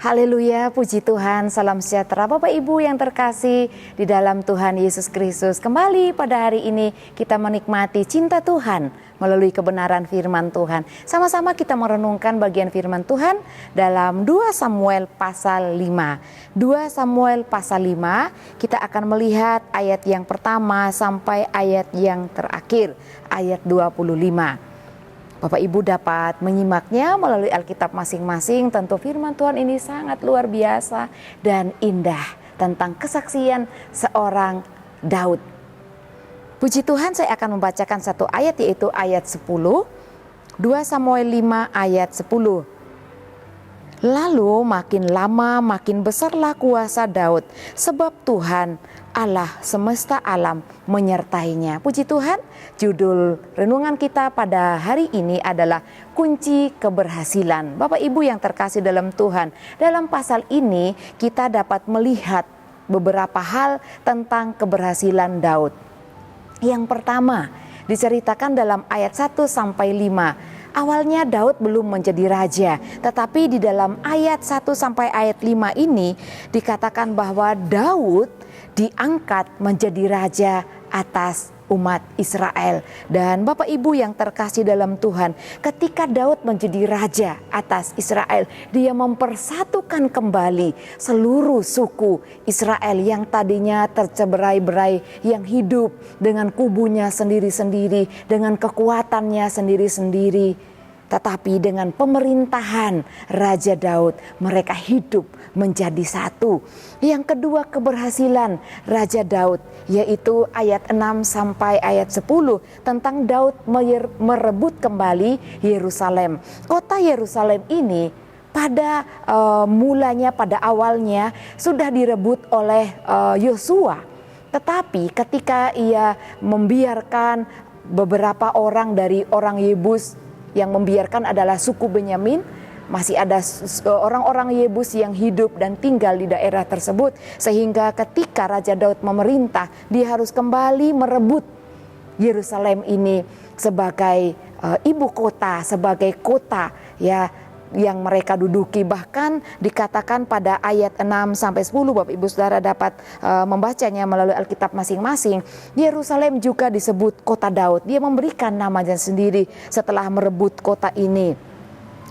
Haleluya, puji Tuhan, salam sejahtera Bapak Ibu yang terkasih di dalam Tuhan Yesus Kristus. Kembali pada hari ini kita menikmati cinta Tuhan melalui kebenaran firman Tuhan. Sama-sama kita merenungkan bagian firman Tuhan dalam 2 Samuel pasal 5. 2 Samuel pasal 5, kita akan melihat ayat yang pertama sampai ayat yang terakhir, ayat 25. Bapak Ibu dapat menyimaknya melalui Alkitab masing-masing. Tentu firman Tuhan ini sangat luar biasa dan indah tentang kesaksian seorang Daud. Puji Tuhan, saya akan membacakan satu ayat, yaitu ayat 10. 2 Samuel 5 ayat 10. Lalu makin lama makin besarlah kuasa Daud, sebab Tuhan Allah semesta alam menyertainya. Puji Tuhan, judul renungan kita pada hari ini adalah kunci keberhasilan. Bapak Ibu yang terkasih dalam Tuhan, dalam pasal ini kita dapat melihat beberapa hal tentang keberhasilan Daud. Yang pertama, diceritakan dalam ayat 1 sampai 5. Awalnya Daud belum menjadi raja, tetapi di dalam ayat 1 sampai ayat 5 ini dikatakan bahwa Daud diangkat menjadi raja atas umat Israel. Dan Bapak Ibu yang terkasih dalam Tuhan, ketika Daud menjadi raja atas Israel, dia mempersatukan kembali seluruh suku Israel yang tadinya terceberai-berai, yang hidup dengan kubunya sendiri-sendiri, dengan kekuatannya sendiri-sendiri. Tetapi dengan pemerintahan Raja Daud, mereka hidup menjadi satu. Yang kedua, keberhasilan Raja Daud, yaitu ayat 6 sampai ayat 10 tentang Daud merebut kembali Yerusalem. Kota Yerusalem ini pada pada awalnya sudah direbut oleh Yosua. Tetapi ketika ia membiarkan beberapa orang dari orang Yebus, yang membiarkan adalah suku Benyamin, masih ada orang-orang Yebus yang hidup dan tinggal di daerah tersebut, sehingga ketika Raja Daud memerintah, dia harus kembali merebut Yerusalem ini sebagai ibu kota, sebagai kota ya yang mereka duduki. Bahkan dikatakan pada ayat 6 sampai 10, Bapak Ibu Saudara dapat membacanya melalui Alkitab masing-masing. Yerusalem juga disebut kota Daud. Dia memberikan namanya sendiri setelah merebut kota ini.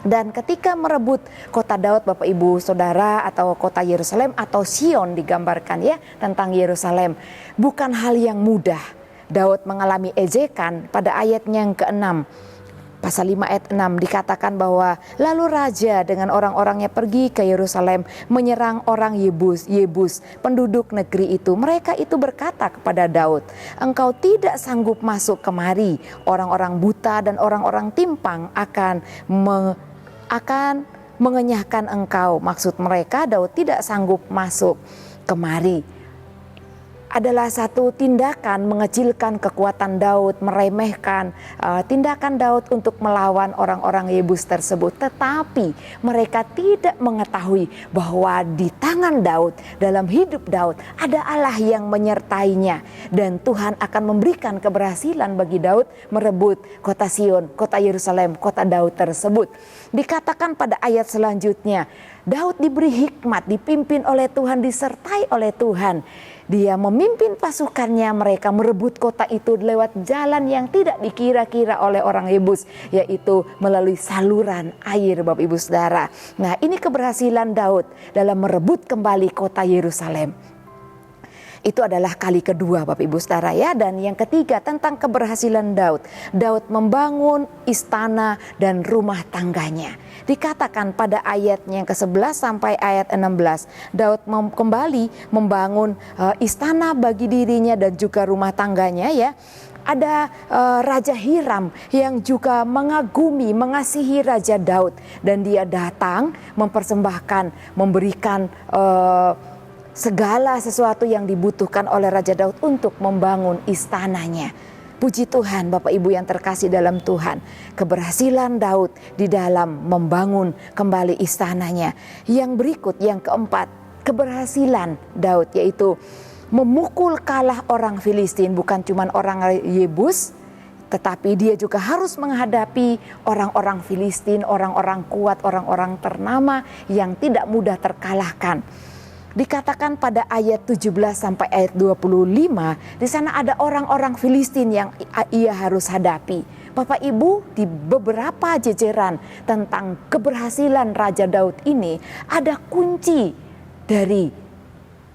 Dan ketika merebut kota Daud, Bapak Ibu Saudara, atau kota Yerusalem atau Sion digambarkan ya tentang Yerusalem, bukan hal yang mudah. Daud mengalami ejekan pada ayatnya yang ke-6. Pasal 5 ayat 6 dikatakan bahwa lalu raja dengan orang-orangnya pergi ke Yerusalem menyerang orang Yebus, penduduk negeri itu. Mereka itu berkata kepada Daud, engkau tidak sanggup masuk kemari, orang-orang buta dan orang-orang timpang akan mengenyahkan engkau. Maksud mereka, Daud tidak sanggup masuk kemari. Adalah satu tindakan mengecilkan kekuatan Daud, meremehkan tindakan Daud untuk melawan orang-orang Yebus tersebut. Tetapi mereka tidak mengetahui bahwa di tangan Daud, dalam hidup Daud, ada Allah yang menyertainya. Dan Tuhan akan memberikan keberhasilan bagi Daud merebut kota Sion, kota Yerusalem, kota Daud tersebut. Dikatakan pada ayat selanjutnya, Daud diberi hikmat, dipimpin oleh Tuhan, disertai oleh Tuhan. Dia memimpin pasukannya, mereka merebut kota itu lewat jalan yang tidak dikira-kira oleh orang Yebus, yaitu melalui saluran air, Bapak Ibu Saudara. Nah, ini keberhasilan Daud dalam merebut kembali kota Yerusalem. Itu adalah kali kedua, Bapak Ibu Saudara ya. Dan yang ketiga tentang keberhasilan Daud. Daud membangun istana dan rumah tangganya. Dikatakan pada ayatnya yang ke-11 sampai ayat 16. Daud kembali membangun istana bagi dirinya dan juga rumah tangganya ya. Ada Raja Hiram yang juga mengagumi, mengasihi Raja Daud. Dan dia datang mempersembahkan, memberikan segala sesuatu yang dibutuhkan oleh Raja Daud untuk membangun istananya. Puji Tuhan, Bapak Ibu yang terkasih dalam Tuhan, keberhasilan Daud di dalam membangun kembali istananya. Yang berikut, yang keempat, keberhasilan Daud yaitu memukul kalah orang Filistin, bukan cuma orang Yebus, tetapi dia juga harus menghadapi orang-orang Filistin, orang-orang kuat, orang-orang ternama yang tidak mudah terkalahkan. Dikatakan pada ayat 17 sampai ayat 25, di sana ada orang-orang Filistin yang ia harus hadapi. Bapak Ibu, di beberapa jejeran tentang keberhasilan Raja Daud ini ada kunci dari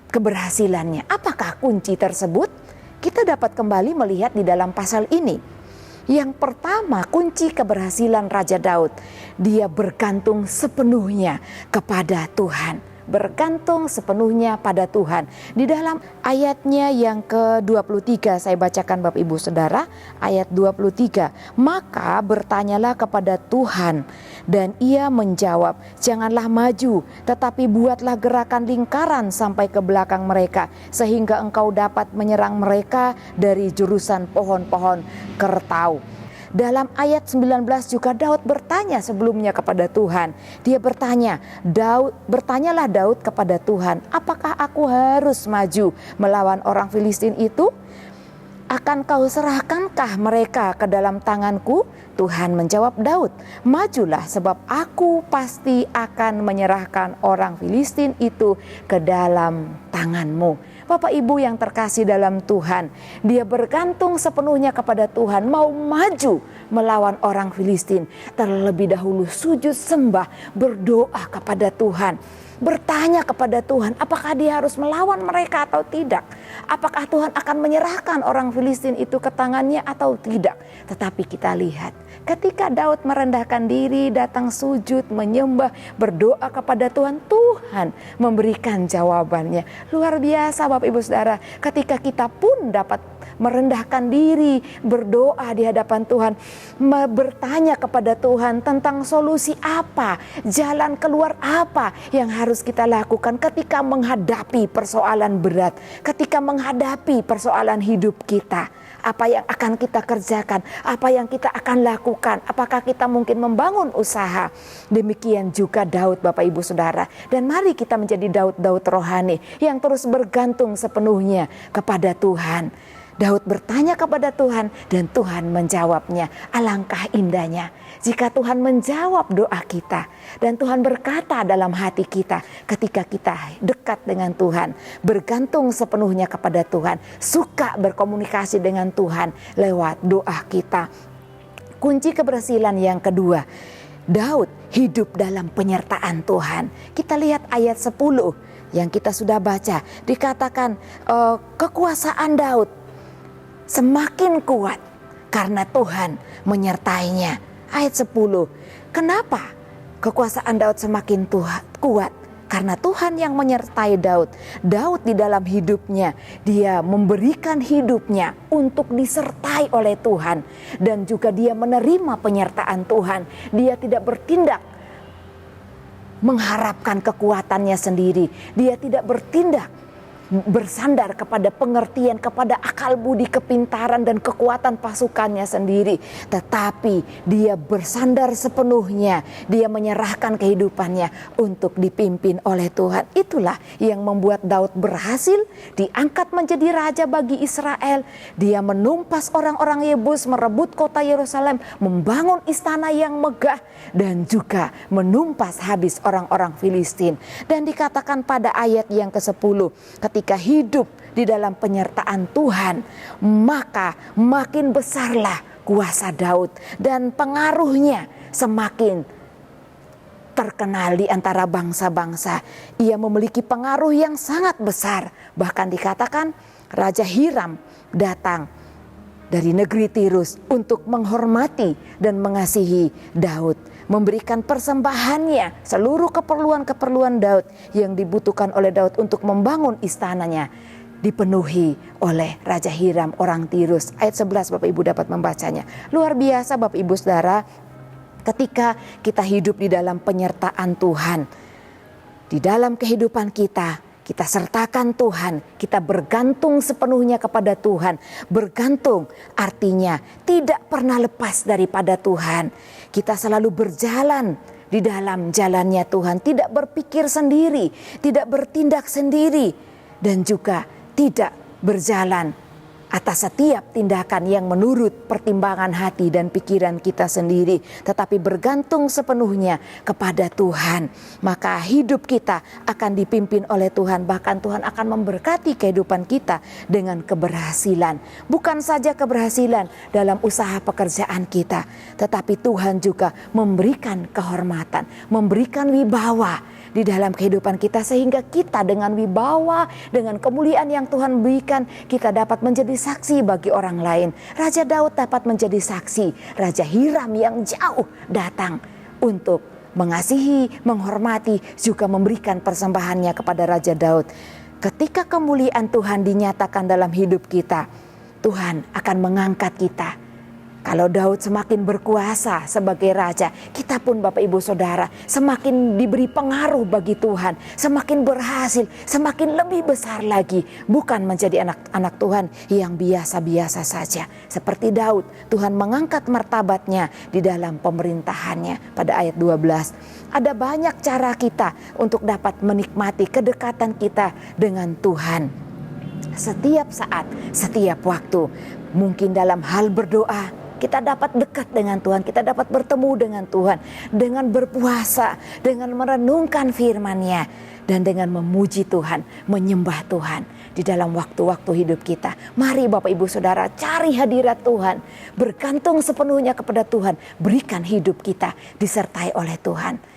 keberhasilannya. Apakah kunci tersebut? Kita dapat kembali melihat di dalam pasal ini. Yang pertama, kunci keberhasilan Raja Daud, dia bergantung sepenuhnya kepada Tuhan. Bergantung sepenuhnya pada Tuhan. Di dalam ayatnya yang ke-23, saya bacakan Bapak Ibu Saudara, ayat 23. Maka bertanyalah kepada Tuhan, dan ia menjawab, janganlah maju, tetapi buatlah gerakan lingkaran sampai ke belakang mereka, sehingga engkau dapat menyerang mereka dari jurusan pohon-pohon kertau. Dalam ayat 19 juga Daud bertanya sebelumnya kepada Tuhan. Dia bertanyalah Daud kepada Tuhan, apakah aku harus maju melawan orang Filistin itu? Akan kau serahkankah mereka ke dalam tanganku? Tuhan menjawab Daud, majulah sebab aku pasti akan menyerahkan orang Filistin itu ke dalam tanganmu. Bapak Ibu yang terkasih dalam Tuhan, dia bergantung sepenuhnya kepada Tuhan, mau maju melawan orang Filistin. Terlebih dahulu sujud sembah, berdoa kepada Tuhan, bertanya kepada Tuhan, apakah dia harus melawan mereka atau tidak? Apakah Tuhan akan menyerahkan orang Filistin itu ke tangannya atau tidak? Tetapi kita lihat, ketika Daud merendahkan diri, datang sujud, menyembah, berdoa kepada Tuhan, Tuhan memberikan jawabannya. Luar biasa Bapak Ibu Saudara, ketika kita pun dapat merendahkan diri, berdoa di hadapan Tuhan, bertanya kepada Tuhan tentang solusi apa, jalan keluar apa yang harus kita lakukan ketika menghadapi persoalan berat, ketika menghadapi persoalan hidup kita. Apa yang akan kita kerjakan, apa yang kita akan lakukan, apakah kita mungkin membangun usaha. Demikian juga Daud Bapak Ibu Saudara. Dan mari kita menjadi Daud-Daud rohani yang terus bergantung sepenuhnya kepada Tuhan. Daud bertanya kepada Tuhan dan Tuhan menjawabnya. Alangkah indahnya jika Tuhan menjawab doa kita dan Tuhan berkata dalam hati kita ketika kita dekat dengan Tuhan, bergantung sepenuhnya kepada Tuhan, suka berkomunikasi dengan Tuhan lewat doa kita. Kunci keberhasilan yang kedua, Daud hidup dalam penyertaan Tuhan. Kita lihat ayat 10 yang kita sudah baca, dikatakan kekuasaan Daud semakin kuat karena Tuhan menyertainya. Ayat 10. Kenapa kekuasaan Daud semakin kuat? Karena Tuhan yang menyertai Daud. Daud di dalam hidupnya, dia memberikan hidupnya untuk disertai oleh Tuhan. Dan juga dia menerima penyertaan Tuhan. Dia tidak bertindak mengharapkan kekuatannya sendiri. Dia tidak bertindak bersandar kepada pengertian, kepada akal budi, kepintaran dan kekuatan pasukannya sendiri. Tetapi dia bersandar sepenuhnya, dia menyerahkan kehidupannya untuk dipimpin oleh Tuhan. Itulah yang membuat Daud berhasil diangkat menjadi raja bagi Israel. Dia menumpas orang-orang Yebus, merebut kota Yerusalem, membangun istana yang megah, dan juga menumpas habis orang-orang Filistin. Dan dikatakan pada ayat yang ke-10, ketika hidup di dalam penyertaan Tuhan, maka makin besarlah kuasa Daud dan pengaruhnya semakin terkenal di antara bangsa-bangsa. Ia memiliki pengaruh yang sangat besar. Bahkan dikatakan Raja Hiram datang dari negeri Tirus untuk menghormati dan mengasihi Daud, memberikan persembahannya, seluruh keperluan-keperluan Daud yang dibutuhkan oleh Daud untuk membangun istananya dipenuhi oleh Raja Hiram orang Tirus. Ayat 11 Bapak Ibu dapat membacanya. Luar biasa Bapak Ibu Saudara, ketika kita hidup di dalam penyertaan Tuhan, di dalam kehidupan kita sertakan Tuhan, kita bergantung sepenuhnya kepada Tuhan. Bergantung artinya tidak pernah lepas daripada Tuhan. Kita selalu berjalan di dalam jalannya Tuhan, tidak berpikir sendiri, tidak bertindak sendiri, dan juga tidak berjalan atas setiap tindakan yang menurut pertimbangan hati dan pikiran kita sendiri, tetapi bergantung sepenuhnya kepada Tuhan, maka hidup kita akan dipimpin oleh Tuhan. Bahkan Tuhan akan memberkati kehidupan kita dengan keberhasilan. Bukan saja keberhasilan dalam usaha pekerjaan kita, tetapi Tuhan juga memberikan kehormatan, memberikan wibawa di dalam kehidupan kita, sehingga kita dengan wibawa, dengan kemuliaan yang Tuhan berikan, kita dapat menjadi saksi bagi orang lain. Raja Daud dapat menjadi saksi. Raja Hiram yang jauh datang untuk mengasihi, menghormati, juga memberikan persembahannya kepada Raja Daud. Ketika kemuliaan Tuhan dinyatakan dalam hidup kita, Tuhan akan mengangkat kita. Kalau Daud semakin berkuasa sebagai raja, kita pun Bapak Ibu Saudara semakin diberi pengaruh bagi Tuhan, semakin berhasil, semakin lebih besar lagi. Bukan menjadi anak-anak Tuhan yang biasa-biasa saja. Seperti Daud, Tuhan mengangkat martabatnya di dalam pemerintahannya. Pada ayat 12, ada banyak cara kita untuk dapat menikmati kedekatan kita dengan Tuhan. Setiap saat, setiap waktu, mungkin dalam hal berdoa, kita dapat dekat dengan Tuhan, kita dapat bertemu dengan Tuhan, dengan berpuasa, dengan merenungkan firman-Nya, dan dengan memuji Tuhan, menyembah Tuhan di dalam waktu-waktu hidup kita. Mari Bapak Ibu Saudara cari hadirat Tuhan, bergantung sepenuhnya kepada Tuhan, berikan hidup kita disertai oleh Tuhan.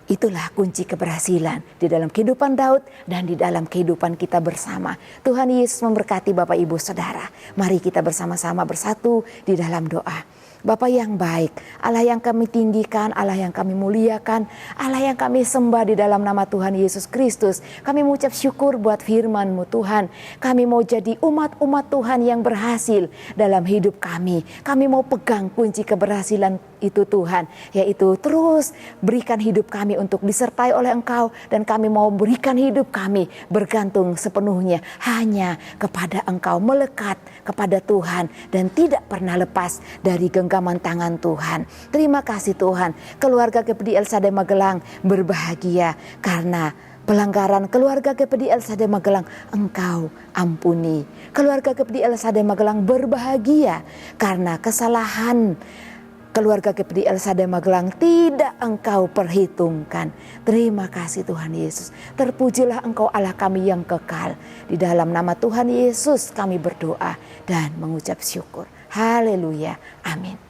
Itulah kunci keberhasilan di dalam kehidupan Daud dan di dalam kehidupan kita bersama. Tuhan Yesus memberkati Bapak Ibu Saudara. Mari kita bersama-sama bersatu di dalam doa. Bapa yang baik, Allah yang kami tinggikan, Allah yang kami muliakan, Allah yang kami sembah di dalam nama Tuhan Yesus Kristus. Kami mengucap syukur buat firman-Mu Tuhan. Kami mau jadi umat-umat Tuhan yang berhasil dalam hidup kami. Kami mau pegang kunci keberhasilan itu Tuhan, yaitu terus berikan hidup kami untuk disertai oleh Engkau, dan kami mau berikan hidup kami bergantung sepenuhnya hanya kepada Engkau, melekat kepada Tuhan dan tidak pernah lepas dari genggaman tangan Tuhan. Terima kasih Tuhan, keluarga GPD El Shaddai Magelang berbahagia karena pelanggaran keluarga GPD El Shaddai Magelang Engkau ampuni. Keluarga GPD El Shaddai Magelang berbahagia karena kesalahan keluarga GPD El Shaddai Magelang tidak Engkau perhitungkan. Terima kasih Tuhan Yesus. Terpujilah Engkau Allah kami yang kekal. Di dalam nama Tuhan Yesus kami berdoa dan mengucap syukur. Haleluya. Amin.